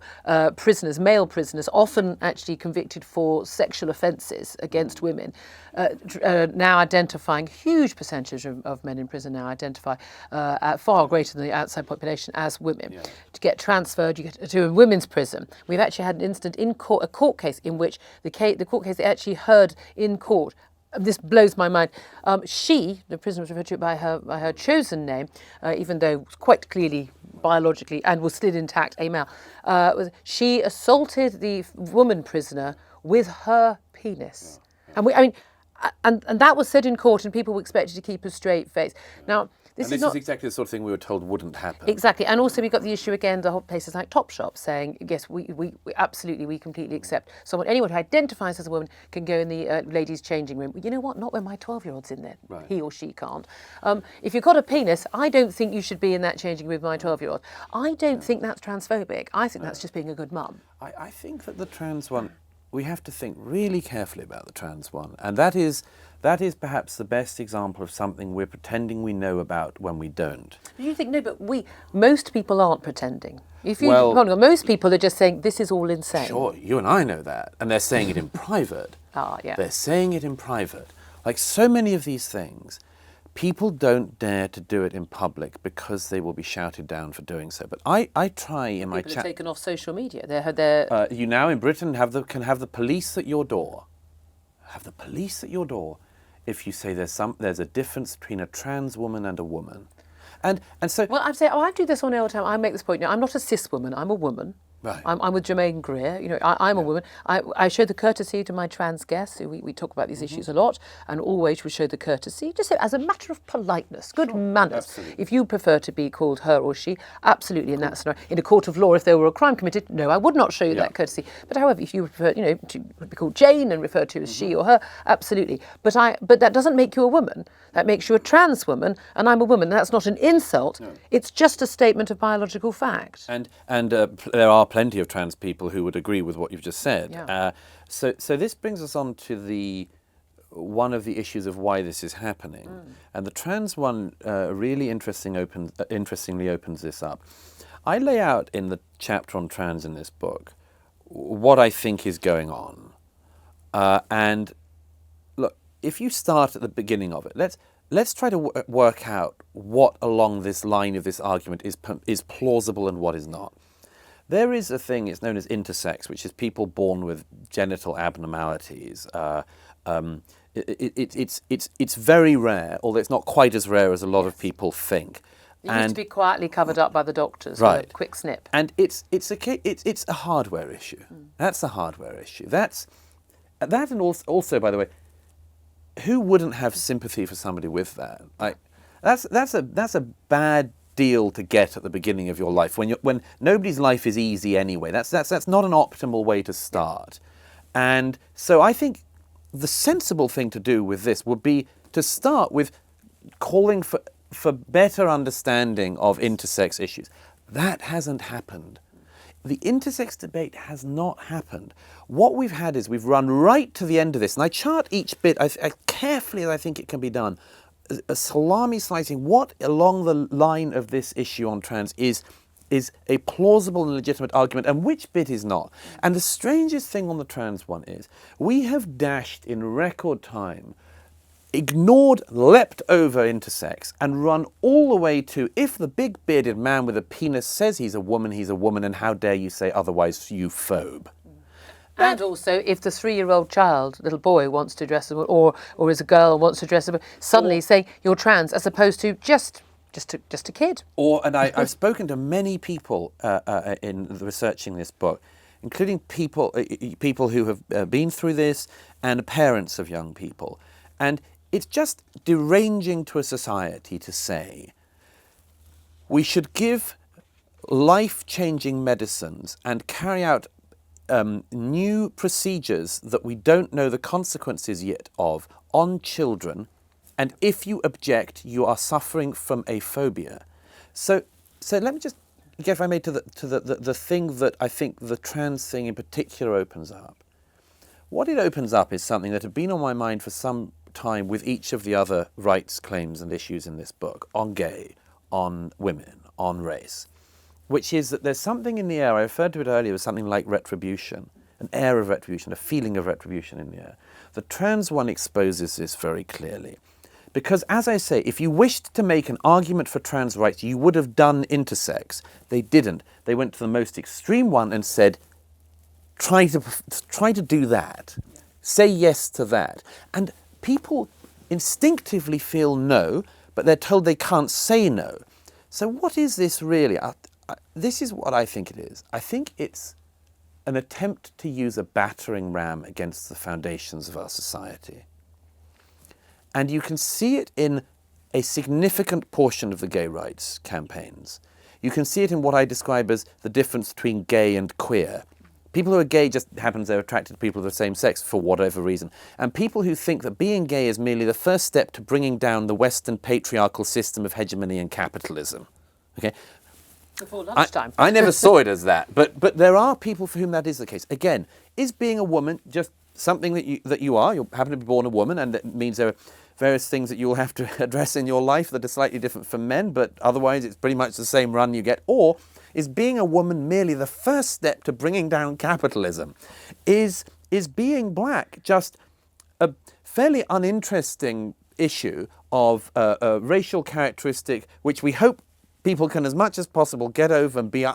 prisoners, male prisoners, often actually convicted for sexual offences against women, now identifying huge percentage of men in prison now identify far greater than the outside population as women. Yeah. To get transferred, you get to a women's prison. We've actually had an incident in court, a court case in which the court case they actually heard in court. This blows my mind. The prisoner was referred to by her chosen name, even though quite clearly biologically and was still intact a male. She assaulted the woman prisoner with her penis. And that was said in court, and people were expected to keep a straight face. Now, this is exactly the sort of thing we were told wouldn't happen. Exactly, and also we've got the issue again, the whole places like Topshop saying, yes, we absolutely, we completely accept anyone who identifies as a woman can go in the ladies' changing room. You know what? Not when my 12-year-old's in there. Right. He or she can't. If you've got a penis, I don't think you should be in that changing room with my 12-year-old. I don't think that's transphobic. I think that's just being a good mum. I think that the trans one, we have to think really carefully about the trans one, and that is perhaps the best example of something we're pretending we know about when we don't. You think, no, but most people aren't pretending. Most people are just saying, this is all insane. Sure, you and I know that, and they're saying it in private. Yeah. They're saying it in private. Like so many of these things, people don't dare to do it in public because they will be shouted down for doing so. But I try in my chat. People are taken off social media. You now in Britain can have the police at your door. Have the police at your door if you say there's a difference between a trans woman and a woman. And so... Well, I do this on all the time. I make this point now. I'm not a cis woman. I'm a woman. Right. I'm with Germaine Greer. You know, I'm a woman. I show the courtesy to my trans guests. We talk about these issues a lot, and always we show the courtesy, just as a matter of politeness, good manners. Absolutely. If you prefer to be called her or she, absolutely. In that scenario, in a court of law, if there were a crime committed, no, I would not show you that courtesy. But however, if you prefer, you know, to be called Jane and referred to as she or her, absolutely. But that doesn't make you a woman. That makes you a trans woman, and I'm a woman. That's not an insult. No. It's just a statement of biological fact. And there are plenty of trans people who would agree with what you've just said. Yeah. So this brings us on to one of the issues of why this is happening. And the trans one really interestingly opens this up. I lay out in the chapter on trans in this book what I think is going on. And look, if you start at the beginning of it, let's try to work out what along this line of this argument is plausible and what is not. There is a thing, it's known as intersex, which is people born with genital abnormalities. It's very rare, although it's not quite as rare as a lot of people think. It used to be quietly covered up by the doctors, right? With a quick snip. And it's a hardware issue. That's a hardware issue. And also, by the way, who wouldn't have sympathy for somebody with that? Like, that's a bad deal to get at the beginning of your life when nobody's life is easy anyway. That's not an optimal way to start. And so I think the sensible thing to do with this would be to start with calling for better understanding of intersex issues. That hasn't happened. The intersex debate has not happened. What we've had is we've run right to the end of this, and I chart each bit as carefully as I think it can be done, a salami slicing what along the line of this issue on trans is a plausible and legitimate argument, and which bit is not. And the strangest thing on the trans one is we have dashed in record time, ignored, leapt over intersex, and run all the way to, if the big bearded man with a penis says he's a woman, and how dare you say otherwise, you phobe. And also, if the 3-year-old child, little boy, wants to dress as a woman, or is a girl and wants to dress as a woman, suddenly say you're trans, as opposed to just a kid. I've spoken to many people in researching this book, including people who have been through this and parents of young people, and it's just deranging to a society to say we should give life-changing medicines and carry out new procedures that we don't know the consequences yet of on children, and if you object, you are suffering from a phobia. So let me just get, if I may, to the thing that I think the trans thing in particular opens up. What it opens up is something that had been on my mind for some time with each of the other rights claims and issues in this book, on gay, on women, on race, which is that there's something in the air, I referred to it earlier as something like retribution, an air of retribution, a feeling of retribution in the air. The trans one exposes this very clearly. Because, as I say, if you wished to make an argument for trans rights, you would have done intersex. They didn't. They went to the most extreme one and said, try to do that. Say yes to that. And people instinctively feel no, but they're told they can't say no. So what is this really? This is what I think it is. I think it's an attempt to use a battering ram against the foundations of our society. And you can see it in a significant portion of the gay rights campaigns. You can see it in what I describe as the difference between gay and queer. People who are gay just happens they're attracted to people of the same sex for whatever reason. And people who think that being gay is merely the first step to bringing down the Western patriarchal system of hegemony and capitalism. Okay? Before lunchtime. I never saw it as that, but there are people for whom that is the case. Again, is being a woman just something that you are? You happen to be born a woman, and that means there are various things that you'll have to address in your life that are slightly different from men, but otherwise it's pretty much the same run you get. Or is being a woman merely the first step to bringing down capitalism? Is being black just a fairly uninteresting issue of a racial characteristic which we hope people can, as much as possible, get over and be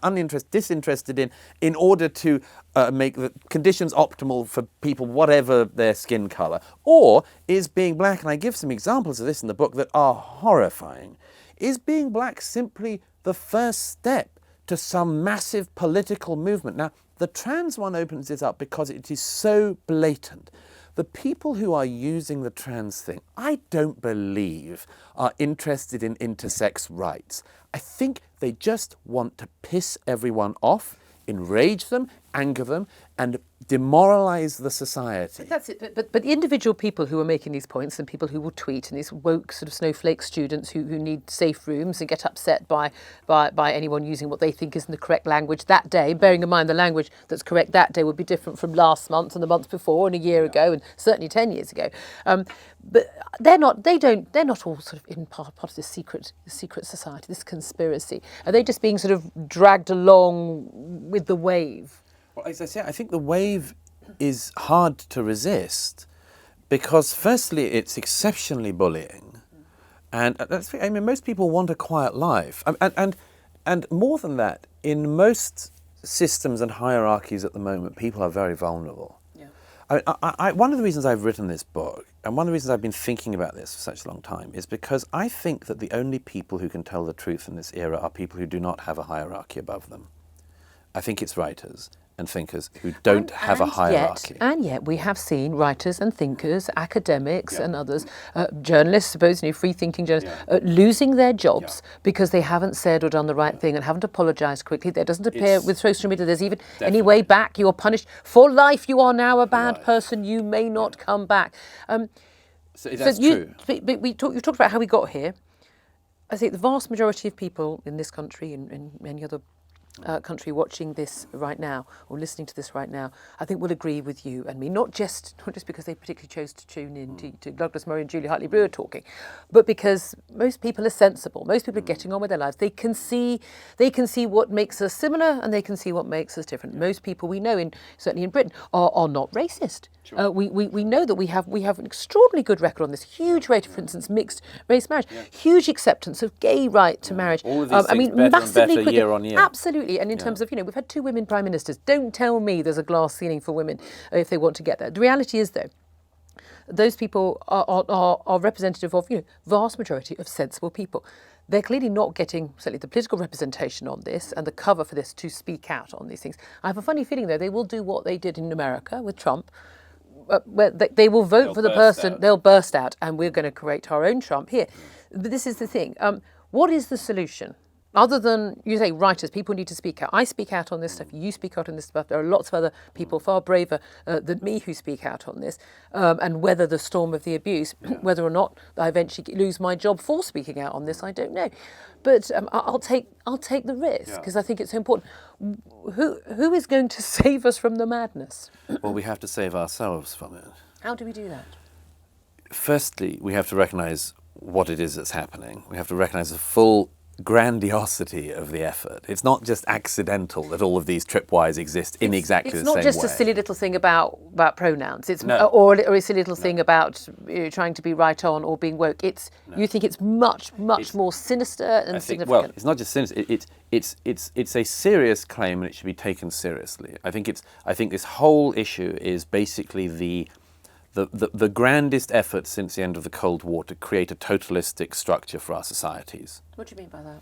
disinterested in order to make the conditions optimal for people, whatever their skin colour? Or is being black, and I give some examples of this in the book that are horrifying, is being black simply the first step to some massive political movement. Now, the trans one opens it up because it is so blatant. The people who are using the trans thing, I don't believe are interested in intersex rights. I think they just want to piss everyone off, enrage them, anger them, and demoralize the society. But that's it. But the individual people who are making these points, and people who will tweet, and these woke sort of snowflake students who need safe rooms and get upset by anyone using what they think isn't the correct language that day, bearing in mind the language that's correct that day would be different from last month and the month before and a year ago and certainly 10 years ago. But they're not all sort of in part of this secret society, this conspiracy. Are they just being sort of dragged along with the wave? Well, as I say, I think the wave is hard to resist because, firstly, it's exceptionally bullying, and I mean, most people want a quiet life, and more than that, in most systems and hierarchies at the moment, people are very vulnerable. Yeah. I one of the reasons I've written this book, and one of the reasons I've been thinking about this for such a long time, is because I think that the only people who can tell the truth in this era are people who do not have a hierarchy above them. I think it's writers and thinkers who don't have a hierarchy. And yet we have seen writers and thinkers, academics and others, journalists, supposedly free-thinking journalists, losing their jobs because they haven't said or done the right thing and haven't apologised quickly. There doesn't appear with social media there's even any way back. You are punished for life. You are now a bad person. You may not come back. So that's true. You talked about how we got here. I think the vast majority of people in this country and in many other country watching this right now or listening to this right now, I think will agree with you and me, not just because they particularly chose to tune in to Douglas Murray and Julia Hartley Brewer talking, but because most people are sensible. Most people are getting on with their lives. They can see what makes us similar and they can see what makes us different. Most people we know, certainly in Britain, are not racist. Sure. We know that we have an extraordinarily good record on this. Huge rate of, for instance, mixed race marriage. Huge acceptance of gay right to marriage. All of these things better massively and better year on year. Absolutely. And in terms of, we've had 2 women prime ministers. Don't tell me there's a glass ceiling for women if they want to get there. The reality is, though, those people are representative of, vast majority of sensible people. They're clearly not getting, certainly, the political representation on this and the cover for this to speak out on these things. I have a funny feeling, though, they will do what they did in America with Trump, where they will vote for the person, they'll burst out, and we're going to create our own Trump here. But this is the thing. What is the solution? Other than, you say, writers, people need to speak out. I speak out on this stuff, you speak out on this stuff. There are lots of other people far braver than me who speak out on this and weather the storm of the abuse. Whether or not I eventually lose my job for speaking out on this, I don't know. But I'll take the risk because I think it's so important. Who is going to save us from the madness? Well, we have to save ourselves from it. How do we do that? Firstly, we have to recognise what it is that's happening. We have to recognise the full grandiosity of the effort. It's not just accidental that all of these tripwires exist in exactly the same way. It's not just a silly little thing about pronouns. It's no. or a silly little thing about trying to be right on or being woke. You think it's much more sinister and significant. Well, it's not just sinister. It's a serious claim and it should be taken seriously. I think this whole issue is basically the grandest effort since the end of the Cold War to create a totalistic structure for our societies. What do you mean by that?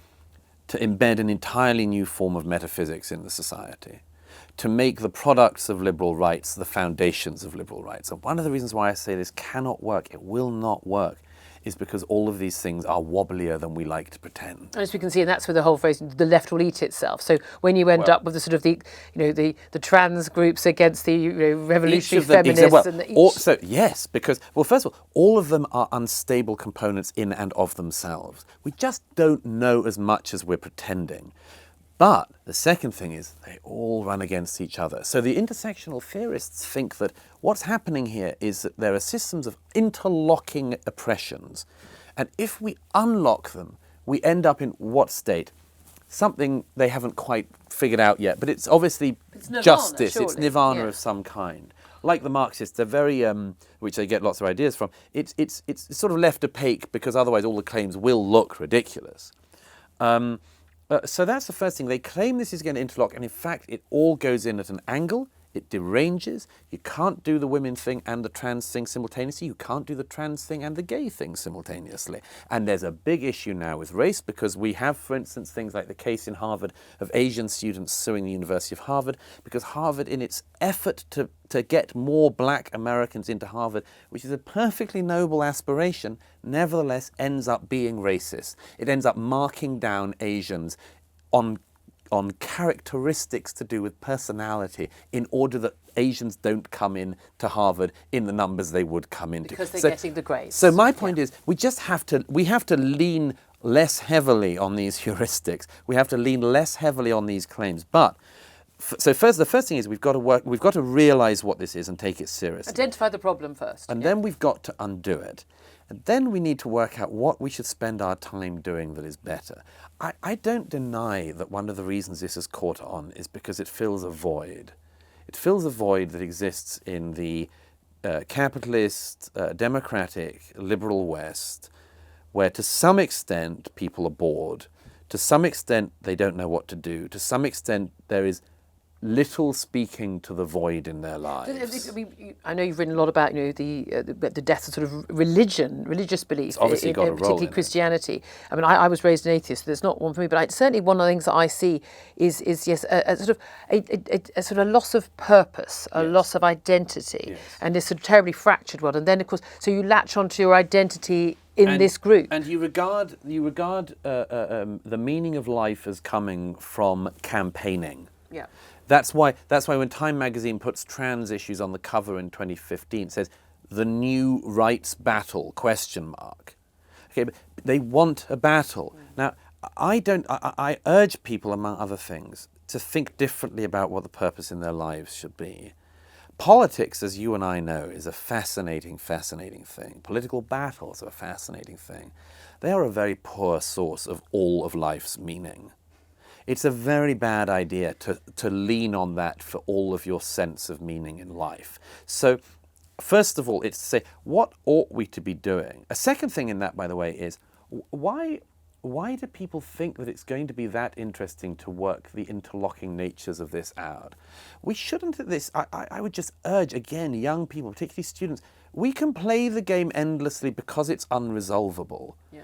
To embed an entirely new form of metaphysics in the society. To make the products of liberal rights the foundations of liberal rights. And one of the reasons why I say this cannot work, it will not work, is because all of these things are wobblier than we like to pretend. As we can see, and that's where the whole phrase, the left will eat itself. So when you end up with the sort of the trans groups against the revolutionary feminists, yes, because, well, first of all of them are unstable components in and of themselves. We just don't know as much as we're pretending. But the second thing is they all run against each other. So the intersectional theorists think that what's happening here is that there are systems of interlocking oppressions. And if we unlock them, we end up in what state? Something they haven't quite figured out yet, but it's obviously nirvana, justice. surely. It's nirvana of some kind. Like the Marxists, they're very, which they get lots of ideas from, it's sort of left opaque because otherwise all the claims will look ridiculous. So that's the first thing. They claim this is going to interlock, and in fact, it all goes in at an angle. it deranges. You can't do the women thing and the trans thing simultaneously. You can't do the trans thing and the gay thing simultaneously. And there's a big issue now with race because we have, for instance, things like the case in Harvard of Asian students suing the University of Harvard because Harvard, in its effort to get more black Americans into Harvard, which is a perfectly noble aspiration, nevertheless ends up being racist. It ends up marking down Asians on characteristics to do with personality in order that Asians don't come in to Harvard in the numbers they would come into. Because they're getting the grades. So my point is, we have to lean less heavily on these heuristics. We have to lean less heavily on these claims. But the first thing is we've got to realize what this is and take it seriously. Identify the problem first. And then we've got to undo it. And then we need to work out what we should spend our time doing that is better. I don't deny that one of the reasons this has caught on is because it fills a void. It fills a void that exists in the capitalist, democratic, liberal West, where to some extent people are bored, to some extent they don't know what to do, to some extent there is little speaking to the void in their lives. I know you've written a lot about the death of sort of religious belief, It's obviously got a role particularly in Christianity. I mean, I was raised an atheist, so there's not one for me. But certainly one of the things that I see is yes, a sort of loss of purpose, a loss of identity, and this sort of terribly fractured world. And then of course, so you latch onto your identity in this group, and you regard the meaning of life as coming from campaigning. Yeah. That's why when Time magazine puts trans issues on the cover in 2015, it says the new rights battle ? Okay, but they want a battle. Now, I urge people, among other things, to think differently about what the purpose in their lives should be. Politics, as you and I know, is a fascinating thing. Political battles are a fascinating thing. They are a very poor source of all of life's meaning. It's a very bad idea to lean on that for all of your sense of meaning in life. So, first of all, it's to say, what ought we to be doing? A second thing in that, by the way, is why do people think that it's going to be that interesting to work the interlocking natures of this out? We shouldn't at this. I would just urge, again, young people, particularly students, we can play the game endlessly because it's unresolvable. Yeah.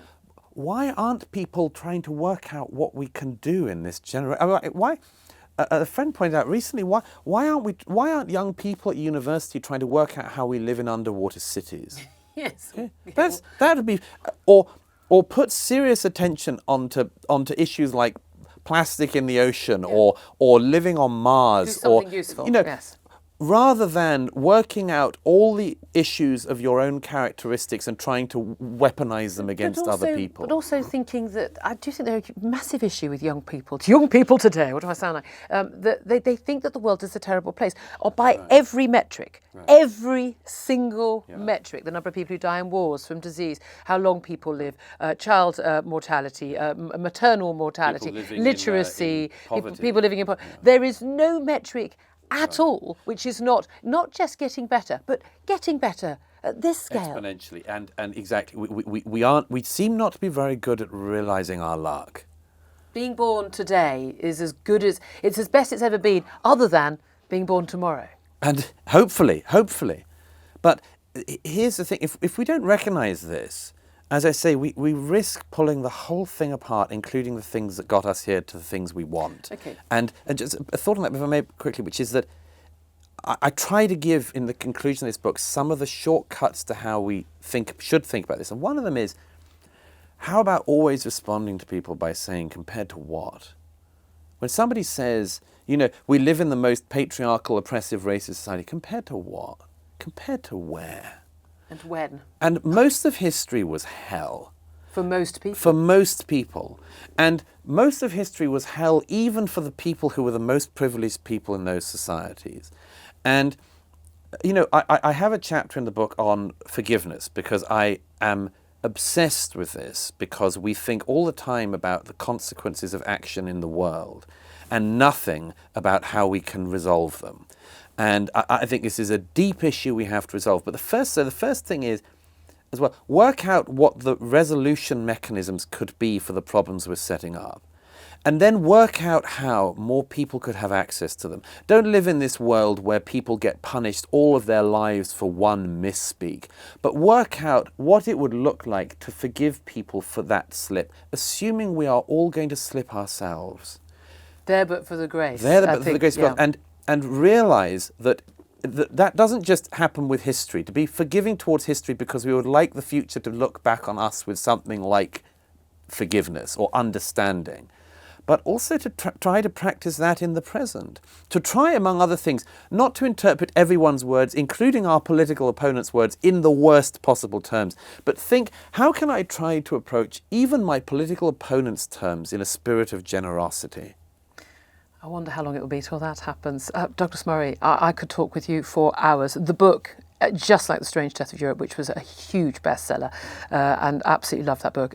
Why aren't people trying to work out what we can do in this generation? Why? A friend pointed out recently, why aren't young people at university trying to work out how we live in underwater cities? Yes. Okay? That would be, or put serious attention onto issues like plastic in the ocean, or living on Mars, do something useful. Yes. Rather than working out all the issues of your own characteristics and trying to weaponize them against other people. But also thinking that, I do think there's a massive issue with young people today, what do I sound like? That they think that the world is a terrible place. Or by every metric, every single metric, the number of people who die in wars from disease, how long people live, child mortality, maternal mortality, literacy, people living in poverty. There is no metric at all, which is not just getting better, but getting better at this scale. Exponentially, and exactly, we seem not to be very good at realising our luck. Being born today is as good as, it's as best it's ever been, other than being born tomorrow. And hopefully. But here's the thing, if we don't recognise this, as I say, we risk pulling the whole thing apart, including the things that got us here to the things we want. Okay. And just a thought on that, if I may, quickly, which is that I try to give, in the conclusion of this book, some of the shortcuts to how we should think about this. And one of them is, how about always responding to people by saying, compared to what? When somebody says, we live in the most patriarchal, oppressive, racist society, compared to what? Compared to where? And when? And most of history was hell. For most people? For most people. And most of history was hell even for the people who were the most privileged people in those societies. And, I have a chapter in the book on forgiveness because I am obsessed with this, because we think all the time about the consequences of action in the world and nothing about how we can resolve them. And I think this is a deep issue we have to resolve. But the first thing is, as well, work out what the resolution mechanisms could be for the problems we're setting up. and then work out how more people could have access to them. Don't live in this world where people get punished all of their lives for one misspeak, but work out what it would look like to forgive people for that slip, assuming we are all going to slip ourselves. There but for the grace. There but for the grace of yeah. God, and realise that that doesn't just happen with history. To be forgiving towards history because we would like the future to look back on us with something like forgiveness or understanding, but also to try to practice that in the present. To try, among other things, not to interpret everyone's words, including our political opponents' words, in the worst possible terms, but think, how can I try to approach even my political opponents' terms in a spirit of generosity? I wonder how long it will be till that happens. Douglas Murray, I could talk with you for hours. The book, just like The Strange Death of Europe, which was a huge bestseller, and absolutely love that book.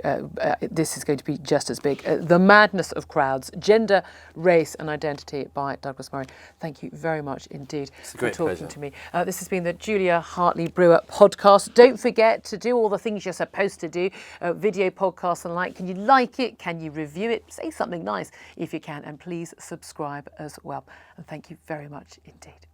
This is going to be just as big. The Madness of Crowds, Gender, Race and Identity by Douglas Murray. Thank you very much indeed for talking to me. This has been the Julia Hartley Brewer podcast. Don't forget to do all the things you're supposed to do. Video podcasts and like. Can you like it? Can you review it? Say something nice if you can. And please subscribe as well. And thank you very much indeed.